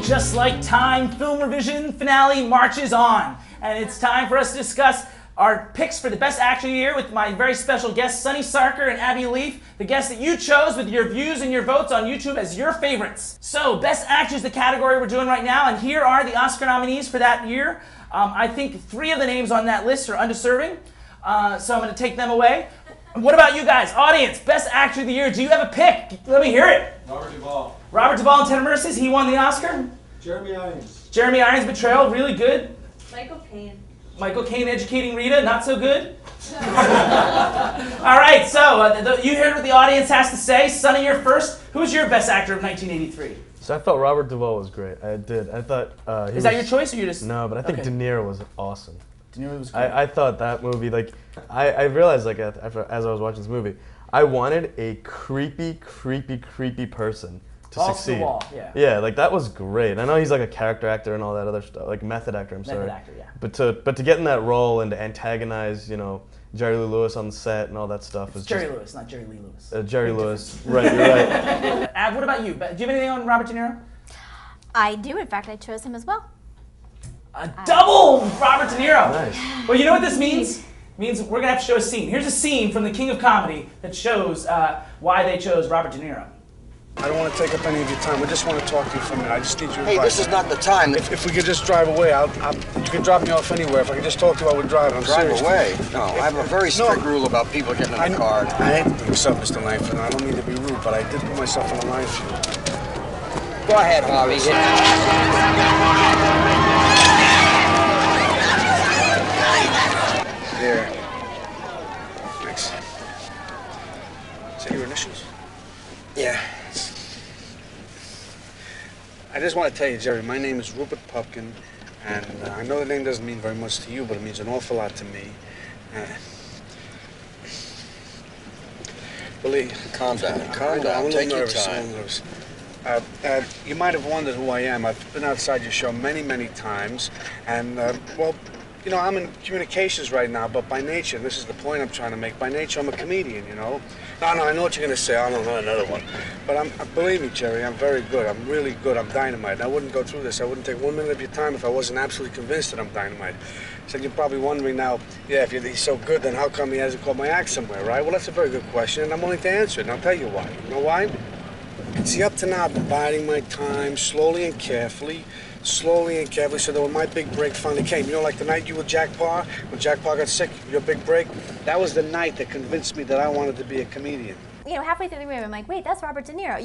just like time, Film Revision finale marches on. And it's time for us to discuss our picks for the Best Actor of the Year with my very special guests, Sunny Sarkar and Abby Leaf, the guests that you chose with your views and your votes on YouTube as your favorites. So, Best Actor is the category we're doing right now, and here are the Oscar nominees for that year. I think 3 of the names on that list are undeserving, so I'm going to take them away. What about you guys? Audience, Best Actor of the Year, do you have a pick? Let me hear it. Robert Duvall. Robert Duvall in Tender Mercies, he won the Oscar. Jeremy Irons. Jeremy Irons, Betrayal, really good. Michael Caine. Michael Caine, Educating Rita, not so good. All right, so you heard what the audience has to say. Sonny, you're first. Who's your Best Actor of 1983? So I thought Robert Duvall was great. I did. I thought Is that your choice, or you just? No, but I think Okay. De Niro was awesome. De Niro was great. I thought that movie, like, I realized, like, after as I was watching this movie, I wanted a creepy person to Balls to succeed. the wall, yeah. Yeah, like that was great. I know he's like a character actor and all that other stuff, like method actor. I'm sorry. Method actor, yeah. But to get in that role and to antagonize, you know, Jerry Lee Lewis on the set and all that stuff was Jerry just, Lewis, not Jerry Lee Lewis. Jerry Lewis, right? You're right. Ab, what about you? Do you have anything on Robert De Niro? I do. In fact, I chose him as well. A double Robert De Niro. Nice. Well, you know what this means? It means we're gonna have to show a scene. Here's a scene from The King of Comedy that shows why they chose Robert De Niro. I don't want to take up any of your time. I just want to talk to you for a minute. I just need your Hey, advice. this is not the time. If we could just drive away, you can drop me off anywhere. If I could just talk to you, I would drive. I'm Drive serious. away. No, I have a very strict rule about people getting in the car. I hate to mix up, Mr. Langford. I don't mean to be rude, but I did put myself on the line for you. Go ahead, Harvey. Hit There. Thanks. Is that your initials? Yeah. I just want to tell you, Jerry, my name is Rupert Pupkin, and I know the name doesn't mean very much to you, but it means an awful lot to me. Believe. Calm down. I'm Calm a down. little Take your nervous, time. a little nervous. You might have wondered who I am. I've been outside your show many times, and, well, you know, I'm in communications right now, but by nature, and this is the point I'm trying to make, by nature, I'm a comedian, you know? No, I know what you're going to say. I don't know another one. But believe me, Jerry, I'm very good. I'm really good. I'm dynamite. And I wouldn't go through this. I wouldn't take 1 minute of your time if I wasn't absolutely convinced that I'm dynamite. So you're probably wondering now, yeah, if he's so good, then how come he hasn't caught my act somewhere, right? Well, that's a very good question, and I'm willing to answer it, and I'll tell you why. You know why? See, up to now, I've been biding my time slowly and carefully, so that when my big break finally came, you know, like the night you with Jack Parr, when Jack Parr got sick, your big break, that was the night that convinced me that I wanted to be a comedian. You know, halfway through the movie, I'm like, wait, that's Robert De Niro.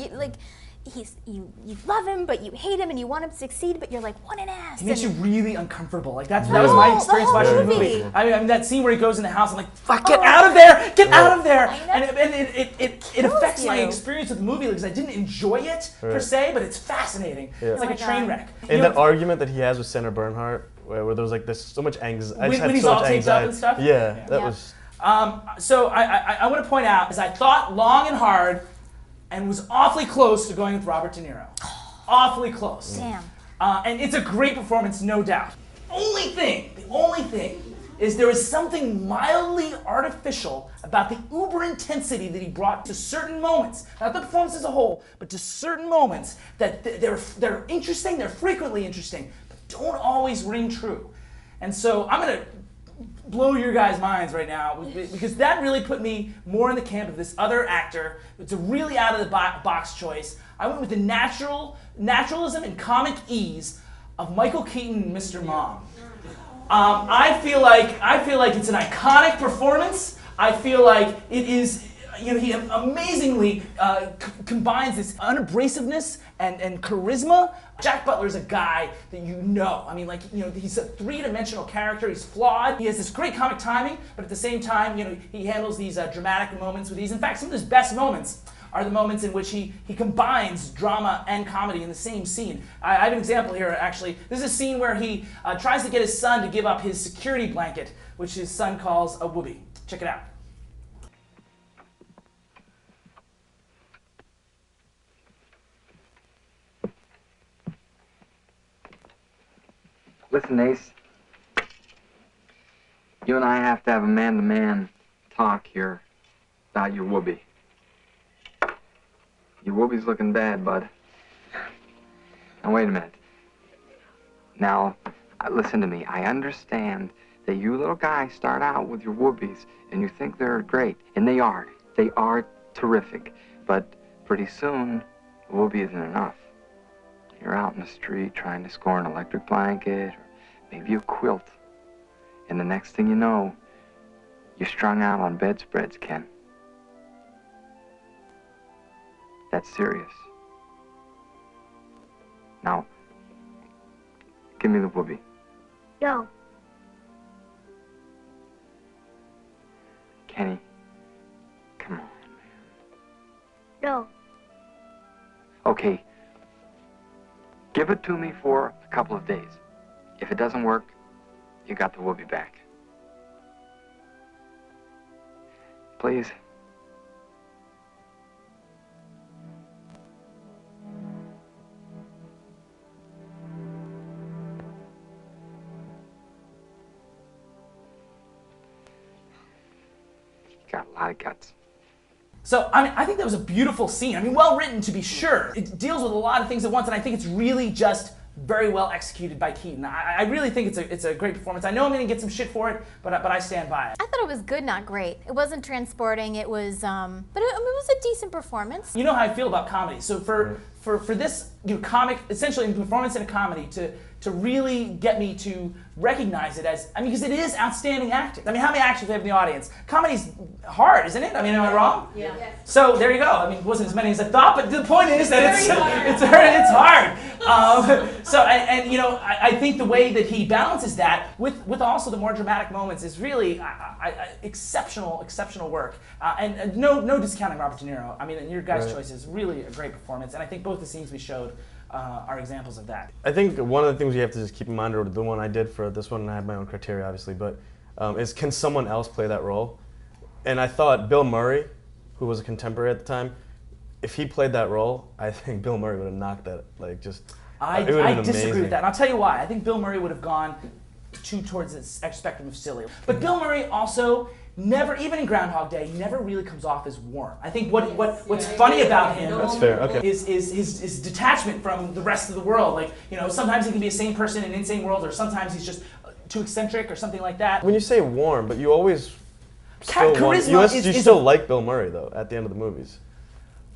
You love him, but you hate him, and you want him to succeed, but you're like, what an ass. He makes you really uncomfortable. Like that was No, my the experience whole watching the movie. movie. I mean, that scene where he goes in the house, I'm like, fuck, get out of there, get out of there. I know. And it affects my you. experience with the movie because I didn't enjoy it per se, but it's fascinating. Yeah. It's like Oh a my train God. wreck. And You that know, argument that he has with Senator Bernhardt, where there was like this so much anxiety. I just when had he's so all much taped up anxiety. and stuff? Yeah, that Yeah. was. So I want to point out is I thought long and hard and was awfully close to going with Robert De Niro. Awfully close. Damn. And it's a great performance, no doubt. The only thing is there was something mildly artificial about the uber intensity that he brought to certain moments, not the performance as a whole, but to certain moments that they're interesting, they're frequently interesting, but don't always ring true. And so I'm gonna blow your guys' minds right now because that really put me more in the camp of this other actor. It's a really out of the box choice. I went with the naturalism and comic ease of Michael Keaton and Mr. Mom. I feel like it's an iconic performance. I feel like it is. You know, he amazingly combines this unabrasiveness and charisma. Jack Butler is a guy that you know. I mean, like, you know, he's a three-dimensional character. He's flawed. He has this great comic timing, but at the same time, you know, he handles these dramatic moments with ease. In fact, some of his best moments are the moments in which he combines drama and comedy in the same scene. I have an example here, actually. This is a scene where he tries to get his son to give up his security blanket, which his son calls a whoopee. Check it out. Listen, Ace. You and I have to have a man-to-man talk here about your whoopee. Your whoopie's looking bad, bud. Now, wait a minute. Now, listen to me. I understand that you little guys start out with your whoopies and you think they're great, and they are. They are terrific. But pretty soon, a whoopee isn't enough. You're out in the street trying to score an electric blanket, or maybe a quilt. And the next thing you know, you're strung out on bedspreads, Ken. That's serious. Now, give me the whoopee. No. Kenny, come on, man. No. Okay. Give it to me for a couple of days. If it doesn't work, you got the whoopee back. Please. Got a lot of guts. So, I mean, I think that was a beautiful scene. I mean, well written to be sure. It deals with a lot of things at once, and I think it's really just very well executed by Keaton. I really think it's a great performance. I know I'm going to get some shit for it, but I stand by it. I thought it was good, not great. It wasn't transporting. It was, but it was a decent performance. You know how I feel about comedy. So for this, comic, essentially a performance in a comedy, to really get me to recognize it as, I mean, because it is outstanding acting. I mean, how many actors do we have in the audience? Comedy's hard, isn't it? I mean, am I wrong? Yeah. Yes. So there you go. I mean, it wasn't as many as I thought, but the point is that it's hard. I think the way that he balances that with also the more dramatic moments is really exceptional work. And no discounting Robert De Niro. I mean, your guys' choice is really a great performance, and I think both the scenes we showed are examples of that. I think one of the things you have to just keep in mind, or the one I did for this one, and I have my own criteria obviously, but is can someone else play that role? And I thought Bill Murray, who was a contemporary at the time, if he played that role, I think Bill Murray would have knocked that, like, just, I disagree with that, and I'll tell you why. I think Bill Murray would have gone towards the spectrum of silly. But Bill Murray also never, even in Groundhog Day, never really comes off as warm. I think what's funny about him is his detachment from the rest of the world. Like, sometimes he can be a sane person in an insane world, or sometimes he's just too eccentric or something like that. When you say warm, but you always still like Bill Murray, though, at the end of the movies.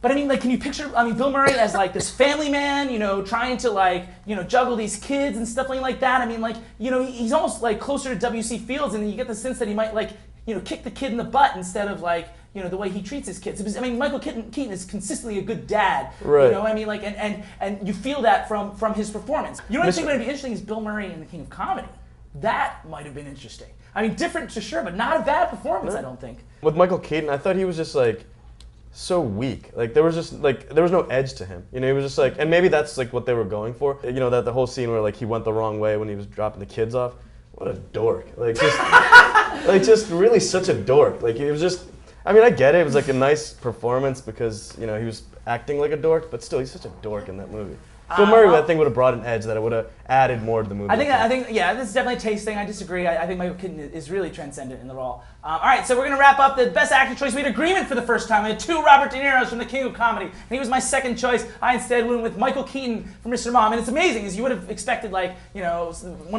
But I mean, like, can you picture, Bill Murray as like this family man, trying to juggle these kids and stuff like that. I mean, like, he's almost like closer to W.C. Fields, and you get the sense that he might kick the kid in the butt instead of the way he treats his kids. I mean, Michael Keaton is consistently a good dad. Right. I mean, like, and you feel that from his performance. You know what I think would be interesting is Bill Murray in The King of Comedy. That might have been interesting. I mean, different to sure, but not a bad performance, I don't think. With Michael Keaton, I thought he was just like so weak. Like there was no edge to him. He was just like, and maybe that's like what they were going for. That the whole scene where like he went the wrong way when he was dropping the kids off. What a dork. Like just just really such a dork. Like it was just, I mean, I get it. It was like a nice performance because, he was acting like a dork, but still he's such a dork in that movie. Bill Murray, I think, would have brought an edge that it would have added more to the movie. I think, yeah, this is definitely a taste thing. I disagree. I think Michael Keaton is really transcendent in the role. All right, so we're going to wrap up the best actor choice. We had agreement for the first time. We had two Robert De Niro's from The King of Comedy, and he was my second choice. I instead went with Michael Keaton from Mr. Mom, and it's amazing, as you would have expected, one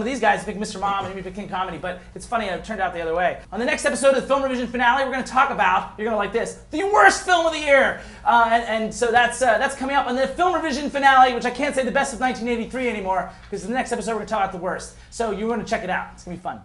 of these guys to pick Mr. Mom and he would pick King of Comedy, but it's funny, it turned out the other way. On the next episode of the Film ReVision finale, we're going to talk about, you're going to like this, the worst film of the year. And so that's coming up on the Film ReVision finale, which I can't say the best of 1983 anymore, because in the next episode we're going to talk about the worst. So you're going to check it out. It's going to be fun.